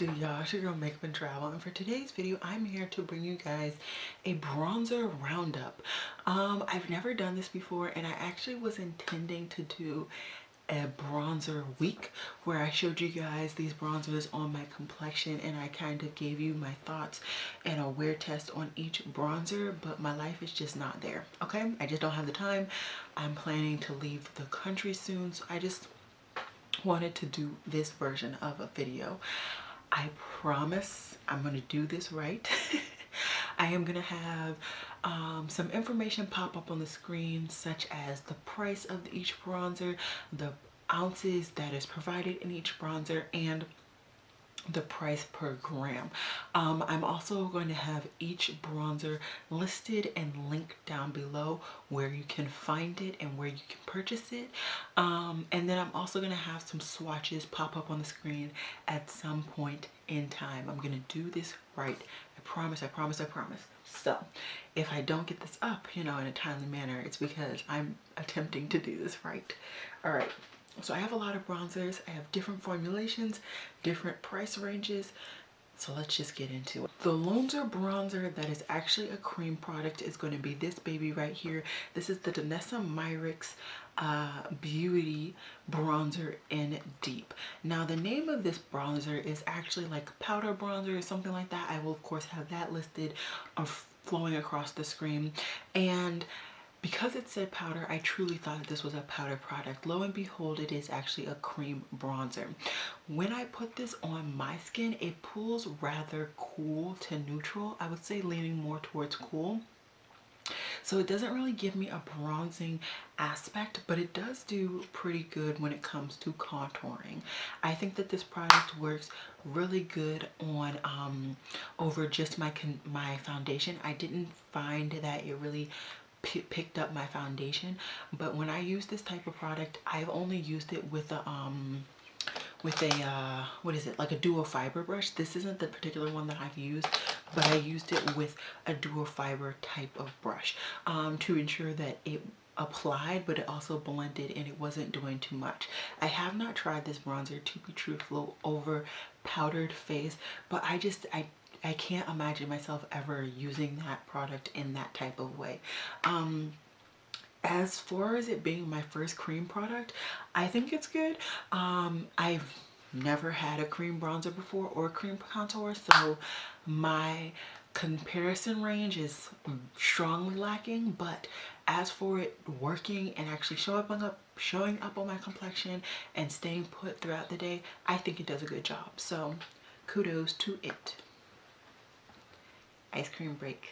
it do, y'all? It's your girl Makeup and Travel, and for today's video I'm here to bring you guys a bronzer roundup. I've never done this before, and I actually was intending to do a bronzer week where I showed you guys these bronzers on my complexion and I kind of gave you my thoughts and a wear test on each bronzer, but my life is just not there. Okay, I just don't have the time. I'm planning to leave the country soon, so I just wanted to do this version of a video. I promise I'm gonna do this right. I am gonna have some information pop up on the screen, such as the price of each bronzer, the ounces that is provided in each bronzer, and the price per gram. I'm also going to have each bronzer listed and linked down below where you can find it and where you can purchase it. And then I'm also going to have some swatches pop up on the screen at some point in time. I'm going to do this right. I promise, I promise, I promise. So if I don't get this up, in a timely manner, it's because I'm attempting to do this right. All right. So I have a lot of bronzers. I have different formulations, different price ranges. So let's just get into it. The Lonser bronzer that is actually a cream product is going to be this baby right here. This is the Danessa Myricks Beauty Bronzer in Deep. Now the name of this bronzer is actually like powder bronzer or something like that. I will of course have that listed flowing across the screen. And because it said powder, I truly thought that this was a powder product. Lo and behold, it is actually a cream bronzer. When I put this on my skin, it pulls rather cool to neutral. I would say leaning more towards cool. So it doesn't really give me a bronzing aspect, but it does do pretty good when it comes to contouring. I think that this product works really good on over just my foundation. I didn't find that it really picked up my foundation, but when I use this type of product, I've only used it with a what is it, like a duo fiber brush. This isn't the particular one that I've used, but I used it with a duo fiber type of brush to ensure that it applied but it also blended and it wasn't doing too much. I have not tried this bronzer, to be truthful, over powdered face, but I can't imagine myself ever using that product in that type of way. As far as it being my first cream product, I think it's good. I've never had a cream bronzer before or a cream contour, so my comparison range is strongly lacking. But as for it working and actually showing up on my complexion and staying put throughout the day, I think it does a good job. So kudos to it. Ice cream break.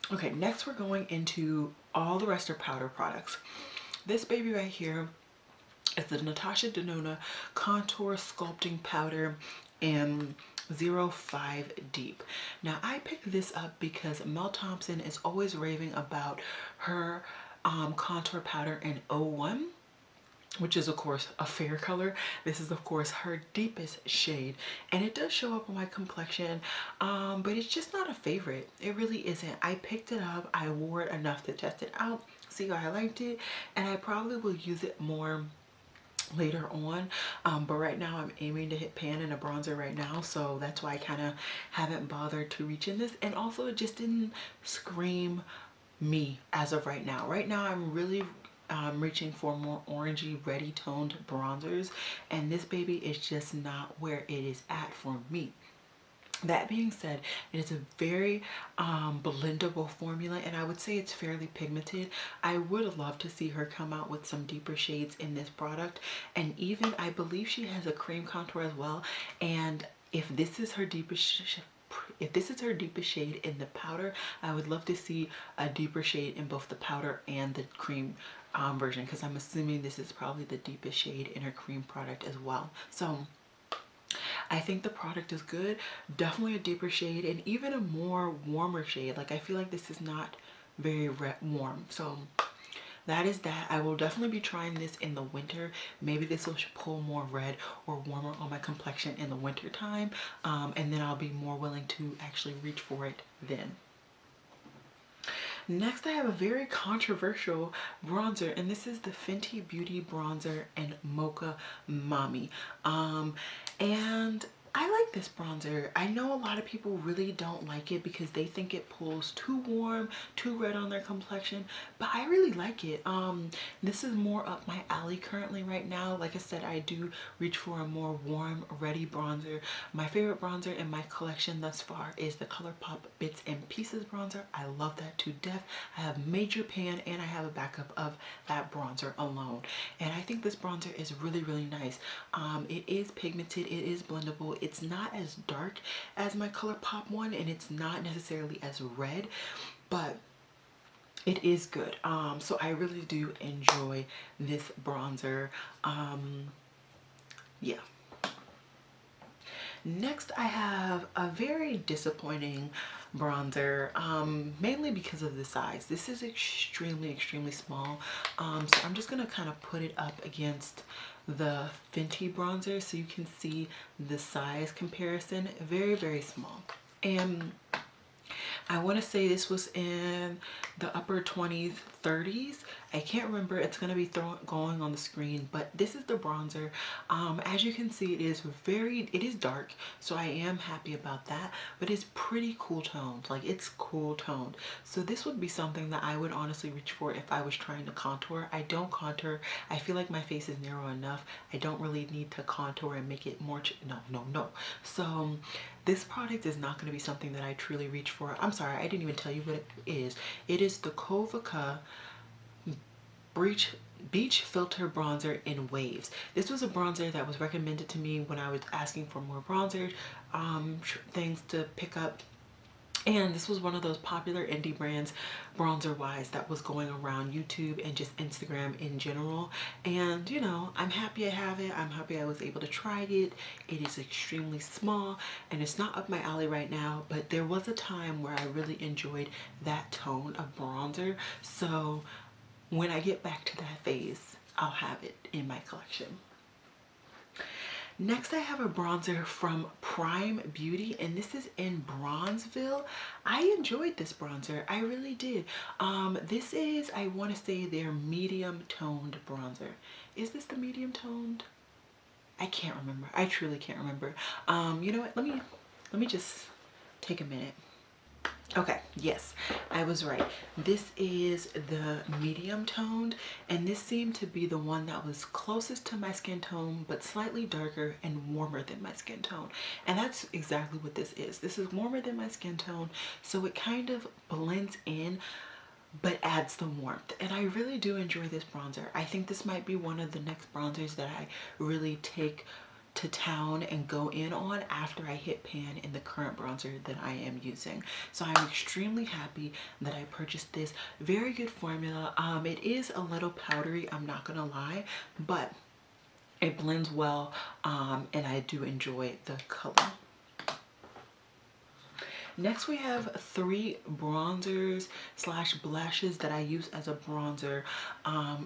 Okay, next we're going into all the rest are powder products. This baby right here is the Natasha Denona Contour Sculpting Powder in 05 Deep. Now I picked this up because Mel Thompson is always raving about her contour powder in 01, which is of course a fair color. This is of course her deepest shade, and it does show up on my complexion, but it's just not a favorite. It really isn't. I picked it up, I wore it enough to test it out, see how I liked it, and I probably will use it more later on, but right now I'm aiming to hit pan in a bronzer right now, so that's why I kind of haven't bothered to reach in this. And also it just didn't scream me as of right now. Right now I'm really reaching for more orangey, ready toned bronzers, and this baby is just not where it is at for me. That being said, it is a very blendable formula, and I would say it's fairly pigmented. I would love to see her come out with some deeper shades in this product, and even I believe she has a cream contour as well. And if this is her deepest shade in the powder, I would love to see a deeper shade in both the powder and the cream version, because I'm assuming this is probably the deepest shade in her cream product as well. So I think the product is good. Definitely a deeper shade and even a more warmer shade. Like I feel like this is not very warm. So that is that. I will definitely be trying this in the winter. Maybe this will pull more red or warmer on my complexion in the winter time, and then I'll be more willing to actually reach for it then. Next, I have a very controversial bronzer, and this is the Fenty Beauty Bronzer in Mocha Mami. And I like this bronzer. I know a lot of people really don't like it because they think it pulls too warm, too red on their complexion, but I really like it. This is more up my alley currently right now. Like I said, I do reach for a more warm, ready bronzer. My favorite bronzer in my collection thus far is the ColourPop Bits and Pieces bronzer. I love that to death. I have major pan and I have a backup of that bronzer alone. And I think this bronzer is really, really nice. It is pigmented, it is blendable. It's not as dark as my ColourPop one, and it's not necessarily as red, but it is good. So I really do enjoy this bronzer. Yeah. Next, I have a very disappointing bronzer, mainly because of the size. This is extremely, extremely small. So I'm just gonna kind of put it up against the Fenty bronzer so you can see the size comparison. Very, very small. And I want to say this was in the upper 20s, 30s. I can't remember. It's going to be going on the screen, but this is the bronzer. As you can see, it is dark, so I am happy about that, but it's pretty cool toned. Like, it's cool toned. So this would be something that I would honestly reach for if I was trying to contour. I don't contour. I feel like my face is narrow enough. I don't really need to contour and make it more, no. So this product is not going to be something that I truly reach for. I'm sorry, I didn't even tell you what it is. It is the Kovaca Beach Filter Bronzer in Waves. This was a bronzer that was recommended to me when I was asking for more bronzer things to pick up. And this was one of those popular indie brands bronzer wise that was going around YouTube and just Instagram in general. And you know, I'm happy I have it. I'm happy I was able to try it. It is extremely small and it's not up my alley right now, but there was a time where I really enjoyed that tone of bronzer. So when I get back to that phase, I'll have it in my collection. Next, I have a bronzer from Prime Beauty, and this is in Bronzeville. I enjoyed this bronzer. I really did. This is, I want to say, their medium toned bronzer. Is this the medium toned? I can't remember. I truly can't remember. You know what? Let me just take a minute. Okay, yes, I was right. This is the medium toned, and this seemed to be the one that was closest to my skin tone, but slightly darker and warmer than my skin tone. And that's exactly what this is. This is warmer than my skin tone, so it kind of blends in, but adds the warmth. And I really do enjoy this bronzer. I think this might be one of the next bronzers that I really take to town and go in on after I hit pan in the current bronzer that I am using. So I'm extremely happy that I purchased this. Very good formula. It is a little powdery, I'm not gonna lie, but it blends well, and I do enjoy the color. Next, we have 3 bronzers slash blushes that I use as a bronzer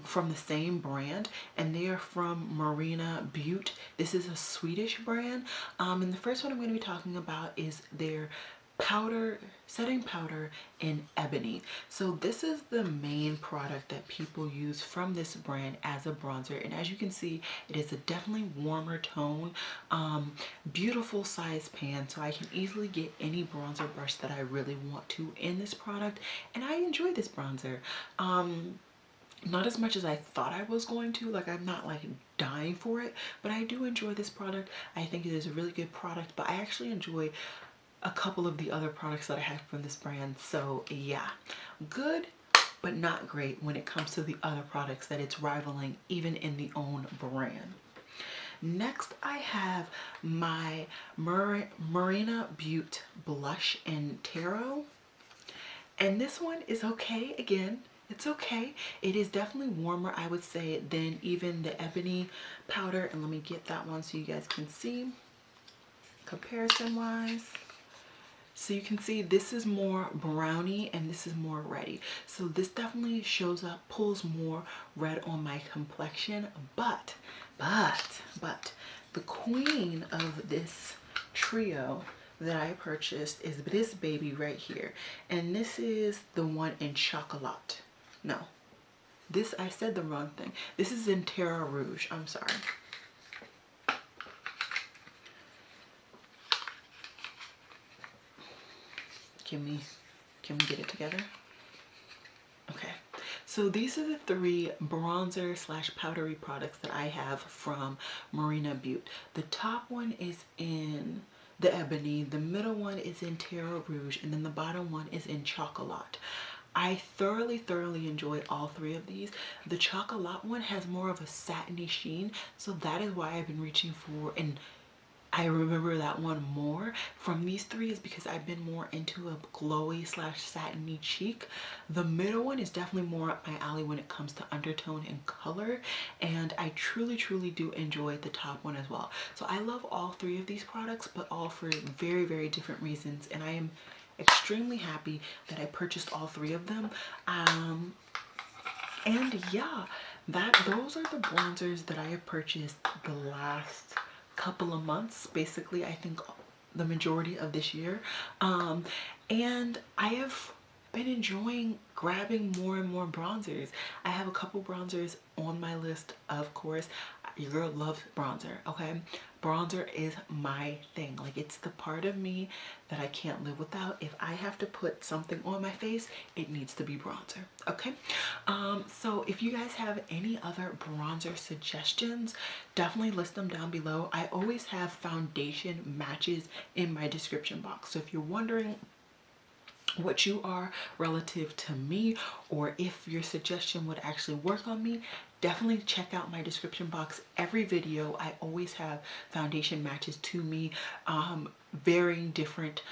from the same brand, and they are from Marina Beaut. This is a Swedish brand, and the first one I'm going to be talking about is their setting powder in Ebony. So this is the main product that people use from this brand as a bronzer, and as you can see, it is a definitely warmer tone. Beautiful size pan, so I can easily get any bronzer brush that I really want to in this product, and I enjoy this bronzer. Not as much as I thought I was going to. Like, I'm not like dying for it, but I do enjoy this product. I think it is a really good product, but I actually enjoy a couple of the other products that I have from this brand. So yeah, good but not great when it comes to the other products that it's rivaling even in the own brand. Next, I have my Marina Beaut blush in Taro, and this one is okay. Again, it's okay. It is definitely warmer, I would say, than even the Ebony powder. And let me get that one so you guys can see comparison wise. So you can see this is more brownie and this is more reddy. So this definitely shows up, pulls more red on my complexion, but the queen of this trio, that I purchased is this baby right here. And this is the one in Chocolat. No, this, I said the wrong thing. This is in Terra Rouge. I'm sorry. Can we get it together? Okay. So these are the 3 bronzer slash powdery products that I have from Marina Beaute. The top one is in the Ebony, the middle one is in Terra Rouge, and then the bottom one is in Chocolat. I thoroughly enjoy all 3 of these. The Chocolat one has more of a satiny sheen, so that is why I've been reaching for, and I remember that one more from these 3 is because I've been more into a glowy slash satiny cheek. The middle one is definitely more up my alley when it comes to undertone and color, and I truly do enjoy the top one as well. So I love all 3 of these products, but all for very different reasons, and I am extremely happy that I purchased all 3 of them. And yeah, those are the bronzers that I have purchased the last couple of months, basically. I think the majority of this year, and I have been enjoying grabbing more and more bronzers. I have a couple bronzers on my list, of course. Your girl loves bronzer, okay? Bronzer is my thing. Like, it's the part of me that I can't live without. If I have to put something on my face, it needs to be bronzer, okay? So if you guys have any other bronzer suggestions, definitely list them down below. I always have foundation matches in my description box. So if you're wondering what you are relative to me, or if your suggestion would actually work on me, definitely check out my description box. Every video I always have foundation matches to me, varying different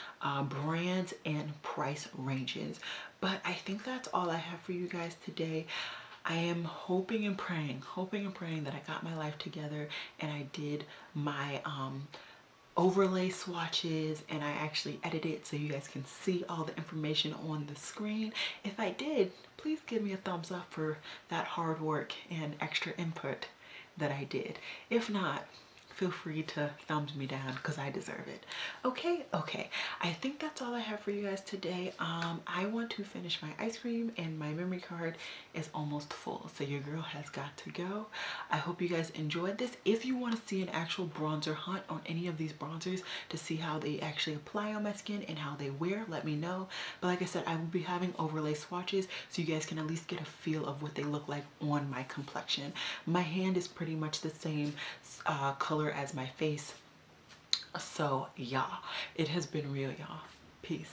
brands and price ranges. But I think that's all I have for you guys today. I am hoping and praying that I got my life together and I did my overlay swatches, and I actually edited it so you guys can see all the information on the screen. If I did, please give me a thumbs up for that hard work and extra input that I did. If not, feel free to thumbs me down because I deserve it. Okay, I think that's all I have for you guys today. I want to finish my ice cream and my memory card is almost full, so your girl has got to go. I hope you guys enjoyed this. If you want to see an actual bronzer hunt on any of these bronzers to see how they actually apply on my skin and how they wear, let me know. But like I said, I will be having overlay swatches so you guys can at least get a feel of what they look like on my complexion. My hand is pretty much the same color as my face. So yeah, it has been real, y'all. Peace.